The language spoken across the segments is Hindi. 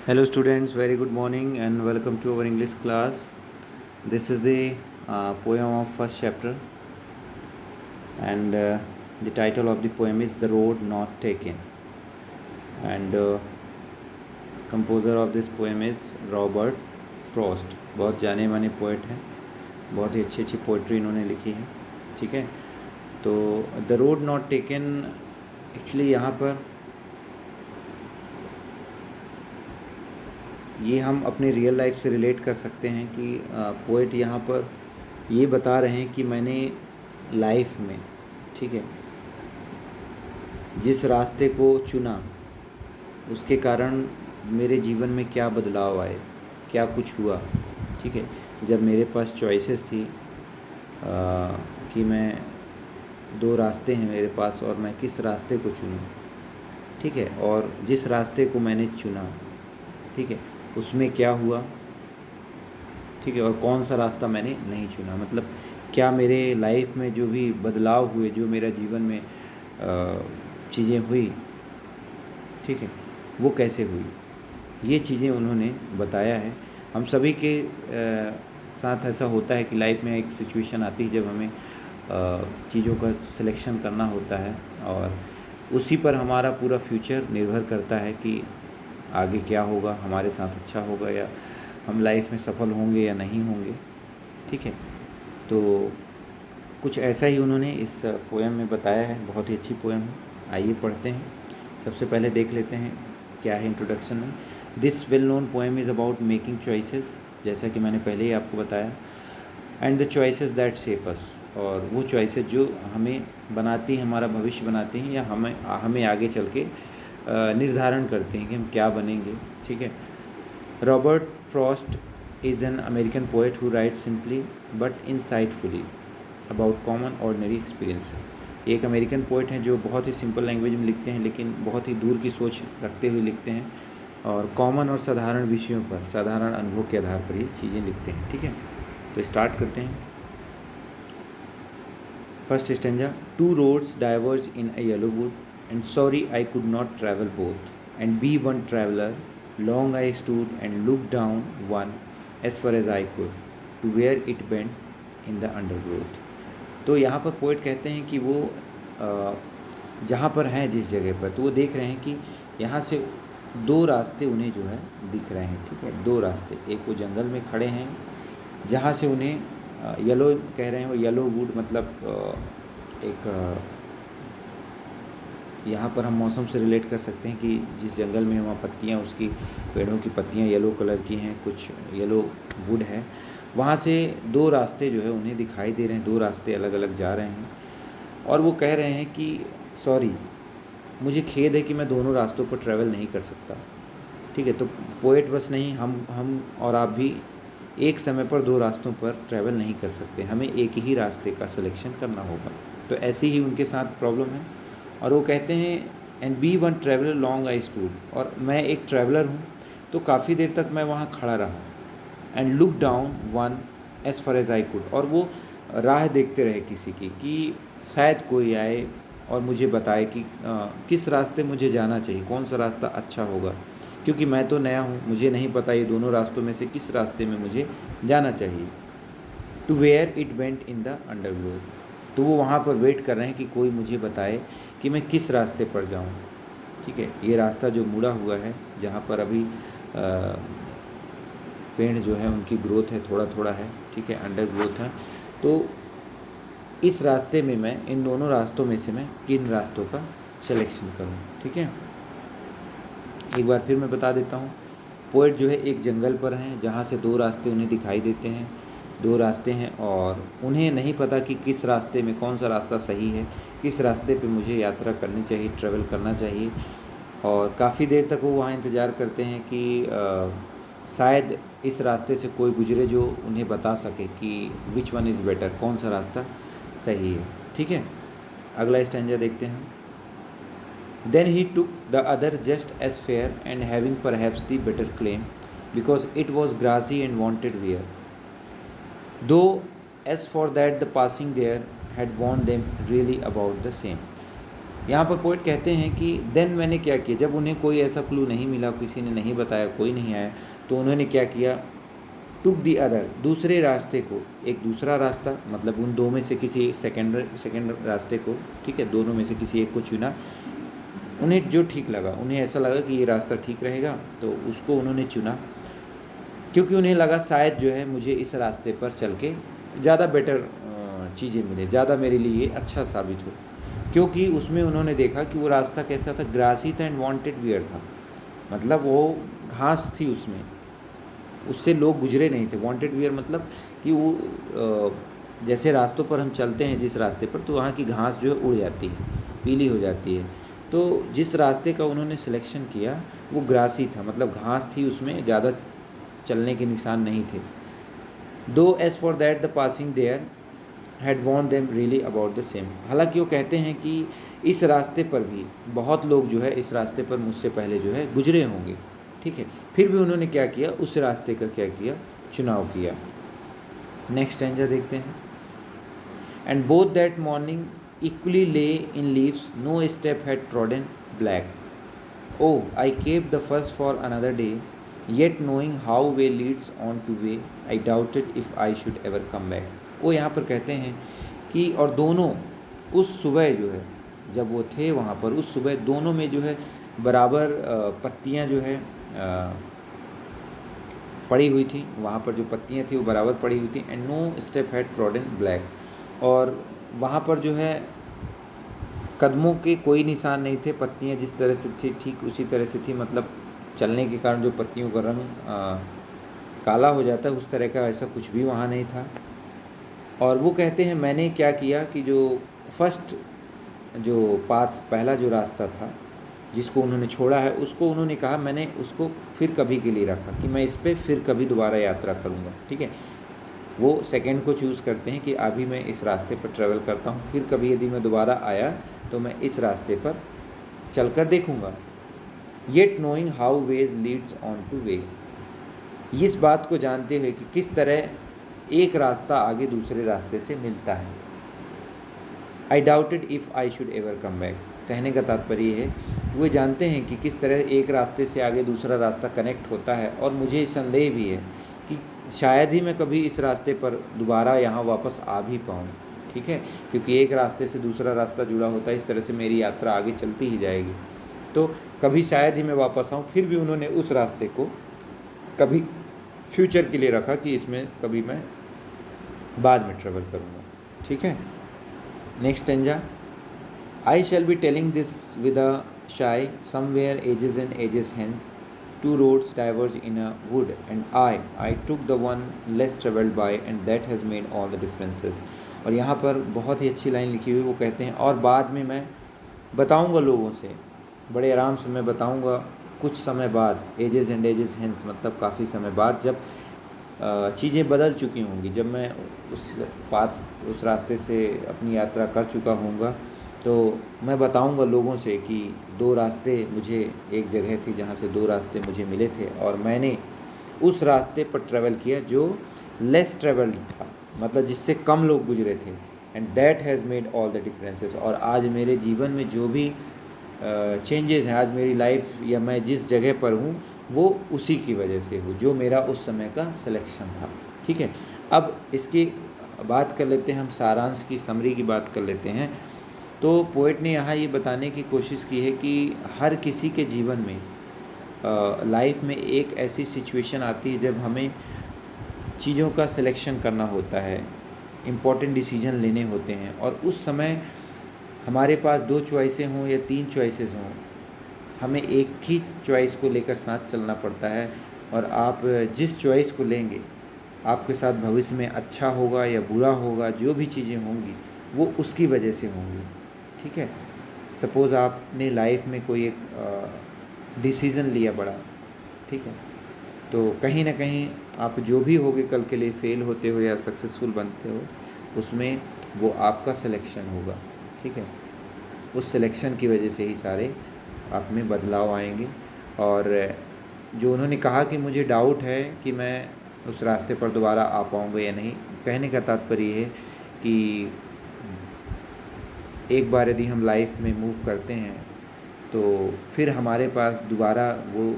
Hello students, very good morning and welcome to our English class. This is the poem of first chapter, and the title of the poem is The Road Not Taken, and composer of this poem is Robert Frost. बहुत जाने माने पोइट हैं, बहुत ही अच्छी अच्छी पोइट्री इन्होंने लिखी है. ठीक है, तो the road not taken actually यहाँ पर ये हम अपने रियल लाइफ से रिलेट कर सकते हैं कि पोएट यहाँ पर ये बता रहे हैं कि मैंने लाइफ में, ठीक है, जिस रास्ते को चुना उसके कारण मेरे जीवन में क्या बदलाव आए, क्या कुछ हुआ. ठीक है, जब मेरे पास चॉइसेस थी कि मैं दो रास्ते हैं मेरे पास और मैं किस रास्ते को चुनूँ. ठीक है, और जिस रास्ते को मैंने चुना, ठीक है, उसमें क्या हुआ. ठीक है, और कौन सा रास्ता मैंने नहीं चुना, मतलब क्या मेरे लाइफ में जो भी बदलाव हुए, जो मेरा जीवन में चीज़ें हुई, ठीक है, वो कैसे हुई, ये चीज़ें उन्होंने बताया है. हम सभी के साथ ऐसा होता है कि लाइफ में एक सिचुएशन आती है जब हमें चीज़ों का सिलेक्शन करना होता है और उसी पर हमारा पूरा फ्यूचर निर्भर करता है कि आगे क्या होगा, हमारे साथ अच्छा होगा या हम लाइफ में सफल होंगे या नहीं होंगे. ठीक है, तो कुछ ऐसा ही उन्होंने इस पोएम में बताया है. बहुत ही अच्छी पोएम है, आइए पढ़ते हैं. सबसे पहले देख लेते हैं क्या है इंट्रोडक्शन में. This well known poem is about making choices, जैसा कि मैंने पहले ही आपको बताया, and the choices that shape us, और वो चॉइसेस जो हमें बनाती हैं, हमारा भविष्य बनाती हैं या हमें आगे चल के निर्धारण करते हैं कि हम क्या बनेंगे. ठीक है, Robert Frost is an American poet who write simply but insightfully about common ordinary experience. एक अमेरिकन पोएट हैं जो बहुत ही सिंपल लैंग्वेज में लिखते हैं, लेकिन बहुत ही दूर की सोच रखते हुए लिखते हैं और कॉमन और साधारण विषयों पर, साधारण अनुभव के आधार पर ये चीज़ें लिखते हैं. ठीक है, तो स्टार्ट करते हैं. First stanza. Two roads diverge in a yellow wood, and sorry I could not travel both, and be one traveler. Long I stood and looked down one as far as I could, to where it bent in the undergrowth. तो यहाँ पर पोइट कहते हैं कि वो जहाँ पर हैं जिस जगह पर, तो वो देख रहे हैं कि यहाँ से दो रास्ते उन्हें जो है दिख रहे हैं. ठीक है, दो रास्ते, एक वो जंगल में खड़े हैं जहाँ से उन्हें येलो कह रहे हैं, वो येलो वुड मतलब एक यहाँ पर हम मौसम से रिलेट कर सकते हैं कि जिस जंगल में वहाँ पत्तियाँ, उसकी पेड़ों की पत्तियाँ येलो कलर की हैं, कुछ येलो वुड है, वहाँ से दो रास्ते जो है उन्हें दिखाई दे रहे हैं. दो रास्ते अलग अलग जा रहे हैं और वो कह रहे हैं कि सॉरी, मुझे खेद है कि मैं दोनों रास्तों पर ट्रैवल नहीं कर सकता. ठीक है, तो पोएट बस नहीं, हम और आप भी एक समय पर दो रास्तों पर ट्रैवल नहीं कर सकते, हमें एक ही रास्ते का सिलेक्शन करना होगा. तो ऐसे ही उनके साथ प्रॉब्लम है और वो कहते हैं and be one traveller long I stood, और मैं एक ट्रैवलर हूँ तो काफ़ी देर तक मैं वहाँ खड़ा रहा. And look down one as far as I could, और वो राह देखते रहे किसी की कि शायद कोई आए और मुझे बताए कि किस रास्ते मुझे जाना चाहिए, कौन सा रास्ता अच्छा होगा, क्योंकि मैं तो नया हूँ, मुझे नहीं पता ये दोनों रास्तों में से किस रास्ते में मुझे जाना चाहिए. To where it went in the undergrowth, तो वो वहाँ पर वेट कर रहे हैं कि कोई मुझे बताए कि मैं किस रास्ते पर जाऊँ. ठीक है, ये रास्ता जो मुड़ा हुआ है, जहाँ पर अभी पेड़ जो है उनकी ग्रोथ है, थोड़ा थोड़ा है. ठीक है, अंडर ग्रोथ है. तो इस रास्ते में मैं, इन दोनों रास्तों में से मैं किन रास्तों का सिलेक्शन करूँ. ठीक है, एक बार फिर मैं बता देता हूँ. पोएट जो है एक जंगल पर हैं जहाँ से दो रास्ते उन्हें दिखाई देते हैं. दो रास्ते हैं और उन्हें नहीं पता कि किस रास्ते में कौन सा रास्ता सही है, किस रास्ते पे मुझे यात्रा करनी चाहिए, ट्रैवल करना चाहिए. और काफ़ी देर तक वो वहाँ इंतज़ार करते हैं कि शायद इस रास्ते से कोई गुजरे जो उन्हें बता सके कि विच वन इज़ बेटर, कौन सा रास्ता सही है. ठीक है, अगला स्टैंजा देखते हैं. Then he took the other just as fair and having perhaps the better claim, because it was grassy and wanted wear, though as for that the passing there had warned them really about the same. यहाँ पर पोइट कहते हैं कि देन मैंने क्या किया, जब उन्हें कोई ऐसा क्लू नहीं मिला, किसी ने नहीं बताया, कोई नहीं आया, तो उन्होंने क्या किया, टुक दी अदर, दूसरे रास्ते को, एक दूसरा रास्ता, मतलब उन दो में से किसी सेकेंड रास्ते को, ठीक है, दोनों में से किसी एक को चुना। उन्हें जो ठीक लगा, उन्हें ऐसा लगा कि ये रास्ता ठीक रहेगा, तो उसको उन्होंने चुना, क्योंकि उन्हें लगा शायद जो है मुझे इस रास्ते पर चल के ज़्यादा बेटर चीज़ें मिले, ज़्यादा मेरे लिए ये अच्छा साबित हो। क्योंकि उसमें उन्होंने देखा कि वो रास्ता कैसा था, ग्रासी था एंड वांटेड वियर था, मतलब वो घास थी उसमें, उससे लोग गुजरे नहीं थे। वांटेड वियर मतलब कि वो जैसे रास्तों पर हम चलते हैं जिस रास्ते पर, तो वहाँ की घास जो है उड़ जाती है, पीली हो जाती है। तो जिस रास्ते का उन्होंने सिलेक्शन किया वो ग्रासी था, मतलब घास थी उसमें, ज़्यादा चलने के निशान नहीं थे। Though as for that the passing there had worn them really about the same, हालांकि वो कहते हैं कि इस रास्ते पर भी बहुत लोग जो है इस रास्ते पर मुझसे पहले जो है गुजरे होंगे, ठीक है, फिर भी उन्होंने क्या किया, उस रास्ते का क्या किया, चुनाव किया। नेक्स्ट स्टैंजा देखते हैं। And both that morning equally lay in leaves, no step had trodden black, Oh, I kept the first for another day, yet knowing how way leads on to way, I doubted if I should ever come back. वो यहाँ पर कहते हैं कि और दोनों उस सुबह जो है, जब वो थे वहाँ पर, उस सुबह दोनों में जो है बराबर पत्तियाँ जो है पड़ी हुई थी, वहाँ पर जो पत्तियाँ थी वो बराबर पड़ी हुई थी। And no step had trodden black, और वहाँ पर जो है कदमों के कोई निशान नहीं थे, पत्तियाँ जिस तरह से थी ठीक उसी तरह से थी, मतलब चलने के कारण जो पत्तियों का रंग काला हो जाता है उस तरह का ऐसा कुछ भी वहाँ नहीं था। और वो कहते हैं मैंने क्या किया कि जो फर्स्ट जो पाथ, पहला जो रास्ता था जिसको उन्होंने छोड़ा है, उसको उन्होंने कहा, मैंने उसको फिर कभी के लिए रखा कि मैं इस पर फिर कभी दोबारा यात्रा करूँगा, ठीक है। वो सेकंड को चूज़ करते हैं कि अभी मैं इस रास्ते पर ट्रैवल करता हूँ, फिर कभी यदि मैं दोबारा आया तो मैं इस रास्ते पर चलकर देखूँगा। Yet knowing how way leads on to way, इस बात को जानते हुए कि किस तरह एक रास्ता आगे दूसरे रास्ते से मिलता है। आई doubted if I should ever come back, कहने का तात्पर्य है कि वो जानते हैं कि किस तरह एक रास्ते से आगे दूसरा रास्ता कनेक्ट होता है, और मुझे संदेह भी है कि शायद ही मैं कभी इस रास्ते पर दोबारा यहाँ वापस आ भी पाऊँ, ठीक है, क्योंकि एक रास्ते से दूसरा रास्ता जुड़ा होता है, इस तरह से मेरी यात्रा आगे चलती ही जाएगी, तो कभी शायद ही मैं वापस आऊँ। फिर भी उन्होंने उस रास्ते को कभी फ्यूचर के लिए रखा कि इसमें कभी मैं बाद में ट्रेवल करूँगा, ठीक है। Next stanza. I shall be telling this with a sigh somewhere ages and ages hence, two roads diverge in a wood and I took the one less traveled by and that has made all the differences। और यहाँ पर बहुत ही अच्छी लाइन लिखी हुई, वो कहते हैं और बाद में मैं बताऊँगा लोगों से, बड़े आराम से मैं बताऊँगा कुछ समय बाद, एजेस एंड एजेस हेंस मतलब काफ़ी समय बाद, जब चीज़ें बदल चुकी होंगी, जब मैं उस रास्ते से अपनी यात्रा कर चुका होऊंगा, तो मैं बताऊंगा लोगों से कि दो रास्ते, मुझे एक जगह थी जहाँ से दो रास्ते मुझे मिले थे और मैंने उस रास्ते पर ट्रैवल किया जो लेस ट्रैवल्ड था, मतलब जिससे कम लोग गुजरे थे। And that has made all the differences, और आज मेरे जीवन में जो भी चेंजेस हैं, आज मेरी लाइफ या मैं जिस जगह पर हूँ वो उसी की वजह से हो जो मेरा उस समय का सिलेक्शन था, ठीक है। अब इसकी बात कर लेते हैं हम, सारांश की, समरी की बात कर लेते हैं। तो पोएट ने यहाँ ये बताने की कोशिश की है कि हर किसी के जीवन में लाइफ में एक ऐसी सिचुएशन आती है जब हमें चीज़ों का सिलेक्शन करना होता है, इम्पॉर्टेंट डिसीजन लेने होते हैं, और उस समय हमारे पास दो चॉइसें हों या तीन चॉइसेस हों, हमें एक ही चॉइस को लेकर साथ चलना पड़ता है। और आप जिस चॉइस को लेंगे आपके साथ भविष्य में अच्छा होगा या बुरा होगा, जो भी चीज़ें होंगी वो उसकी वजह से होंगी, ठीक है। सपोज़ आपने लाइफ में कोई एक डिसीज़न लिया बड़ा, ठीक है, तो कहीं ना कहीं आप जो भी होगे कल के लिए, फेल होते हो या सक्सेसफुल बनते हो, उसमें वो आपका सिलेक्शन होगा, ठीक है। उस सिलेक्शन की वजह से ही सारे आप में बदलाव आएंगे। और जो उन्होंने कहा कि मुझे डाउट है कि मैं उस रास्ते पर दोबारा आ पाऊँगा या नहीं, कहने का तात्पर्य है कि एक बार यदि हम लाइफ में मूव करते हैं तो फिर हमारे पास दोबारा वो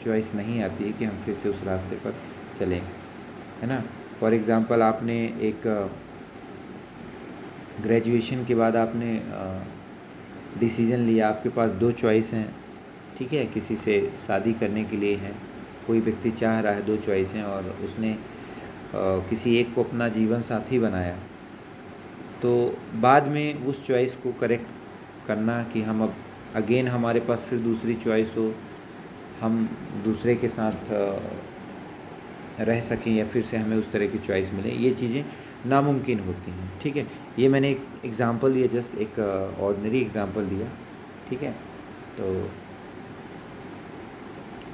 चॉइस नहीं आती है कि हम फिर से उस रास्ते पर चलें, है ना। फॉर एग्ज़ाम्पल आपने एक ग्रेजुएशन के बाद आपने डिसीज़न लिया, आपके पास 2 चॉइस हैं, ठीक है। किसी से शादी करने के लिए है, कोई व्यक्ति चाह रहा है, 2 चॉइस हैं और उसने किसी एक को अपना जीवन साथी बनाया, तो बाद में उस चॉइस को करेक्ट करना कि हम अब अगेन हमारे पास फिर दूसरी चॉइस हो, हम दूसरे के साथ रह सकें या फिर से हमें उस तरह की चॉइस मिले, ये चीज़ें नामुमकिन होती हैं, ठीक है। ये मैंने एक एग्ज़ाम्पल दिया, जस्ट एक ऑर्डिनरी एग्ज़ाम्पल दिया, ठीक है। तो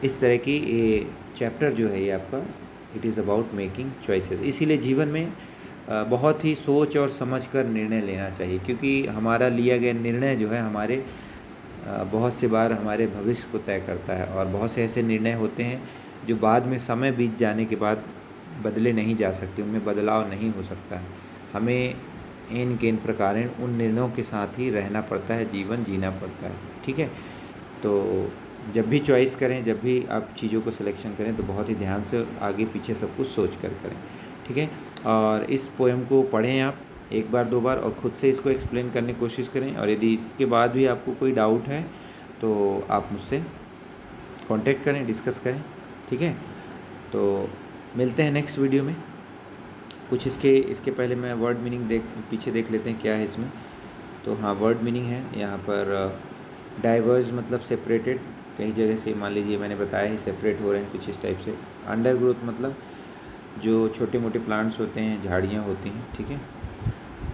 इस तरह की ये चैप्टर जो है ये आपका it is about making choices. इसीलिए जीवन में बहुत ही सोच और समझ कर निर्णय लेना चाहिए, क्योंकि हमारा लिया गया निर्णय जो है हमारे बहुत से बार हमारे भविष्य को तय करता है। और बहुत से ऐसे निर्णय होते हैं जो बाद में समय बीत जाने के बाद बदले नहीं जा सकते, उनमें बदलाव नहीं हो सकता है। हमें इन के इन प्रकारेण उन निर्णयों के साथ ही रहना पड़ता है, जीवन जीना पड़ता है, ठीक है। तो जब भी चॉइस करें, जब भी आप चीज़ों को सिलेक्शन करें तो बहुत ही ध्यान से आगे पीछे सब कुछ सोच कर करें, ठीक है। और इस पोएम को पढ़ें आप 1 बार 2 बार और ख़ुद से इसको एक्सप्लेन करने की कोशिश करें। और यदि इसके बाद भी आपको कोई डाउट है तो आप मुझसे कांटेक्ट करें, डिस्कस करें, ठीक है। तो मिलते हैं नेक्स्ट वीडियो में। कुछ इसके पहले मैं वर्ड मीनिंग पीछे देख लेते हैं क्या है इसमें। तो हाँ, वर्ड मीनिंग है यहाँ पर डाइवर्ज मतलब सेपरेटेड, कई जगह से मान लीजिए मैंने बताया ही सेपरेट हो रहे हैं कुछ इस टाइप से। अंडर ग्रोथ मतलब जो छोटे मोटे प्लांट्स होते हैं, झाड़ियाँ होती हैं, ठीक है।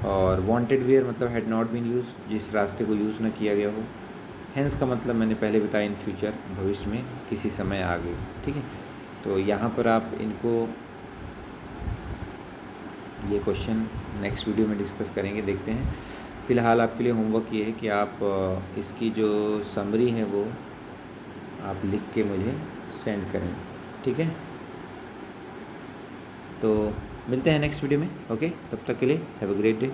और वांटेड वेयर मतलब हैड नॉट बीन यूज, जिस रास्ते को यूज़ ना किया गया हो। हेंस का मतलब मैंने पहले बताया इन फ्यूचर, भविष्य में किसी समय आगे, ठीक है। तो यहाँ पर आप इनको ये क्वेश्चन नेक्स्ट वीडियो में डिस्कस करेंगे, देखते हैं। फ़िलहाल आपके लिए होमवर्क ये है कि आप इसकी जो समरी है वो आप लिख के मुझे सेंड करें, ठीक है। तो मिलते हैं नेक्स्ट वीडियो में, ओके। तब तक के लिए हैव अ ग्रेट डे।